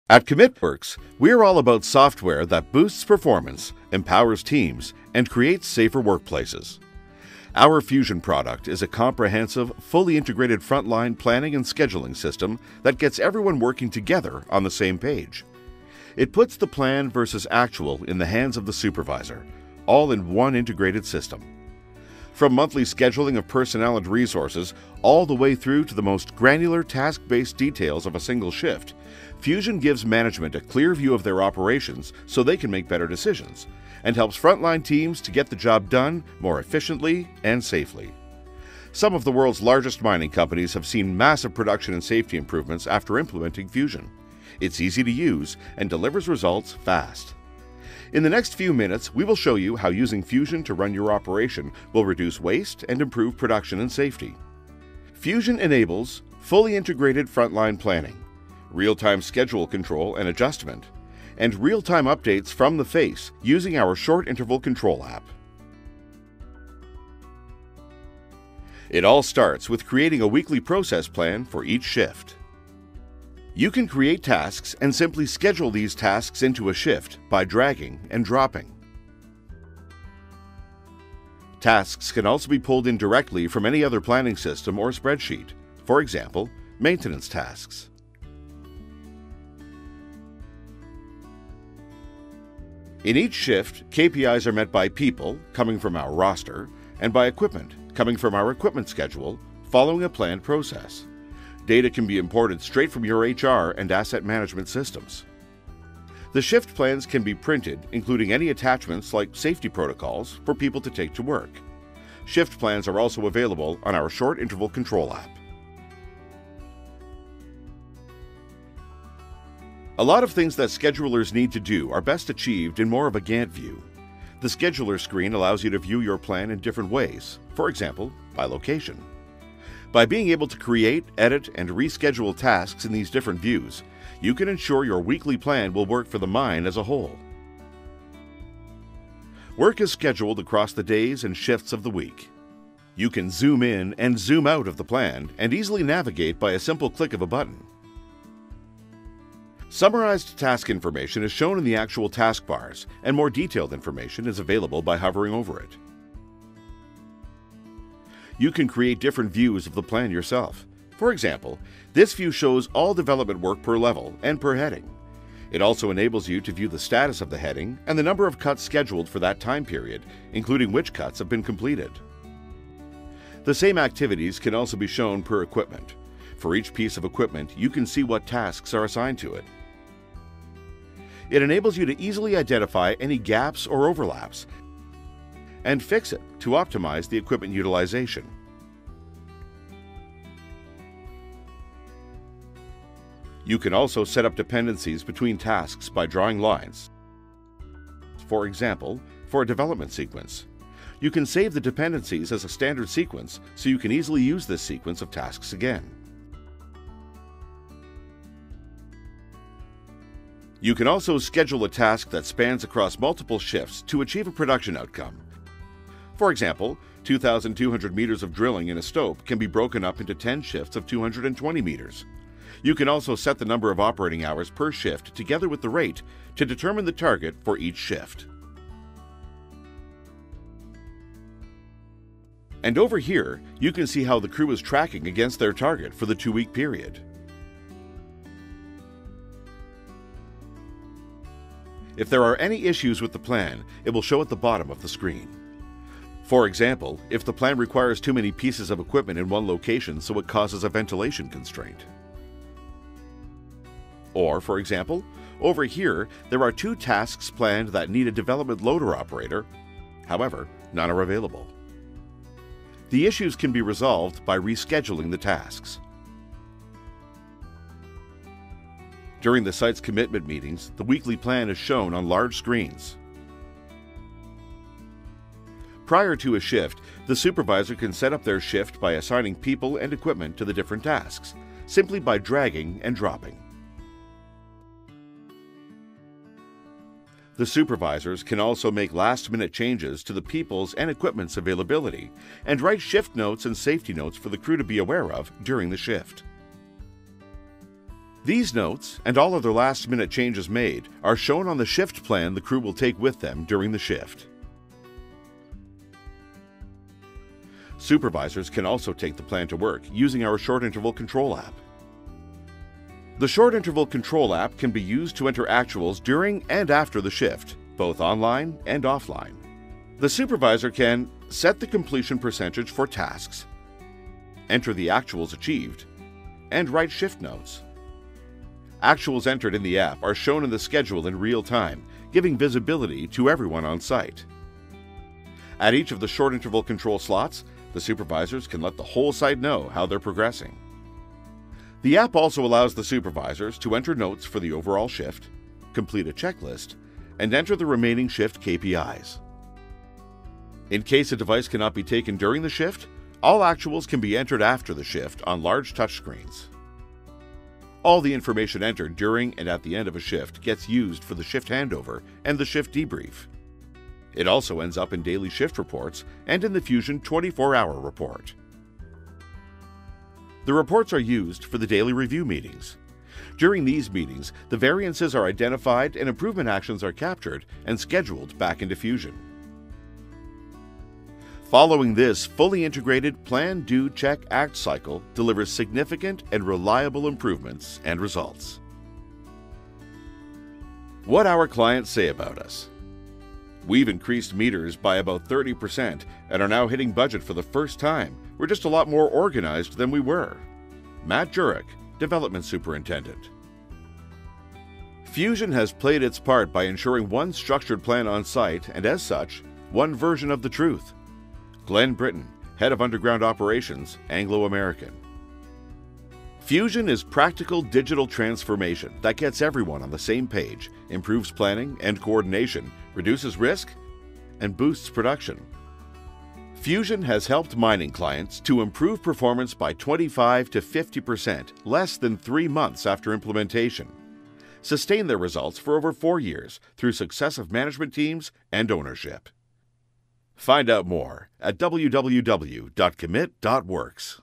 At CommitWorks, we're all about software that boosts performance, empowers teams, and creates safer workplaces. Our Fewzion product is a comprehensive, fully integrated frontline planning and scheduling system that gets everyone working together on the same page. It puts the plan versus actual in the hands of the supervisor, all in one integrated system. From monthly scheduling of personnel and resources all the way through to the most granular task-based details of a single shift, Fewzion gives management a clear view of their operations so they can make better decisions, and helps frontline teams to get the job done more efficiently and safely. Some of the world's largest mining companies have seen massive production and safety improvements after implementing Fewzion. It's easy to use and delivers results fast. In the next few minutes, we will show you how using Fewzion to run your operation will reduce waste and improve production and safety. Fewzion enables fully integrated frontline planning, real-time schedule control and adjustment, and real-time updates from the face using our short interval control app. It all starts with creating a weekly process plan for each shift. You can create tasks and simply schedule these tasks into a shift by dragging and dropping. Tasks can also be pulled in directly from any other planning system or spreadsheet, for example, maintenance tasks. In each shift, KPIs are met by people, coming from our roster, and by equipment, coming from our equipment schedule, following a planned process. Data can be imported straight from your HR and asset management systems. The shift plans can be printed, including any attachments like safety protocols for people to take to work. Shift plans are also available on our short interval control app. A lot of things that schedulers need to do are best achieved in more of a Gantt view. The scheduler screen allows you to view your plan in different ways, for example, by location. By being able to create, edit, and reschedule tasks in these different views, you can ensure your weekly plan will work for the mine as a whole. Work is scheduled across the days and shifts of the week. You can zoom in and zoom out of the plan and easily navigate by a simple click of a button. Summarized task information is shown in the actual taskbars, and more detailed information is available by hovering over it. You can create different views of the plan yourself. For example, this view shows all development work per level and per heading. It also enables you to view the status of the heading and the number of cuts scheduled for that time period, including which cuts have been completed. The same activities can also be shown per equipment. For each piece of equipment, you can see what tasks are assigned to it. It enables you to easily identify any gaps or overlaps and fix it to optimize the equipment utilization. You can also set up dependencies between tasks by drawing lines. For example, for a development sequence, you can save the dependencies as a standard sequence so you can easily use this sequence of tasks again. You can also schedule a task that spans across multiple shifts to achieve a production outcome. For example, 2,200 meters of drilling in a stope can be broken up into 10 shifts of 220 meters. You can also set the number of operating hours per shift together with the rate to determine the target for each shift. And over here, you can see how the crew is tracking against their target for the 2-week period. If there are any issues with the plan, it will show at the bottom of the screen. For example, if the plan requires too many pieces of equipment in one location so it causes a ventilation constraint. Or, for example, over here, there are 2 tasks planned that need a development loader operator. However, none are available. The issues can be resolved by rescheduling the tasks. During the site's commitment meetings, the weekly plan is shown on large screens. Prior to a shift, the supervisor can set up their shift by assigning people and equipment to the different tasks, simply by dragging and dropping. The supervisors can also make last-minute changes to the people's and equipment's availability and write shift notes and safety notes for the crew to be aware of during the shift. These notes, and all other last-minute changes made, are shown on the shift plan the crew will take with them during the shift. Supervisors can also take the plan to work using our short interval control app. The short interval control app can be used to enter actuals during and after the shift, both online and offline. The supervisor can set the completion percentage for tasks, enter the actuals achieved, and write shift notes. Actuals entered in the app are shown in the schedule in real time, giving visibility to everyone on site. At each of the short interval control slots, the supervisors can let the whole site know how they're progressing. The app also allows the supervisors to enter notes for the overall shift, complete a checklist, and enter the remaining shift KPIs. In case a device cannot be taken during the shift, all actuals can be entered after the shift on large touchscreens. All the information entered during and at the end of a shift gets used for the shift handover and the shift debrief. It also ends up in daily shift reports and in the Fewzion 24-hour report. The reports are used for the daily review meetings. During these meetings, the variances are identified and improvement actions are captured and scheduled back into Fewzion. Following this fully integrated Plan, Do, Check, Act cycle delivers significant and reliable improvements and results. What our clients say about us. We've increased meters by about 30% and are now hitting budget for the first time. We're just a lot more organized than we were. Matt Jurek, Development Superintendent. Fewzion has played its part by ensuring one structured plan on site and, as such, one version of the truth. Glenn Britton, Head of Underground Operations, Anglo American. Fewzion is practical digital transformation that gets everyone on the same page, improves planning and coordination, reduces risk, and boosts production. Fewzion has helped mining clients to improve performance by 25 to 50% less than 3 months after implementation, sustain their results for over 4 years through successive management teams and ownership. Find out more at www.commit.works.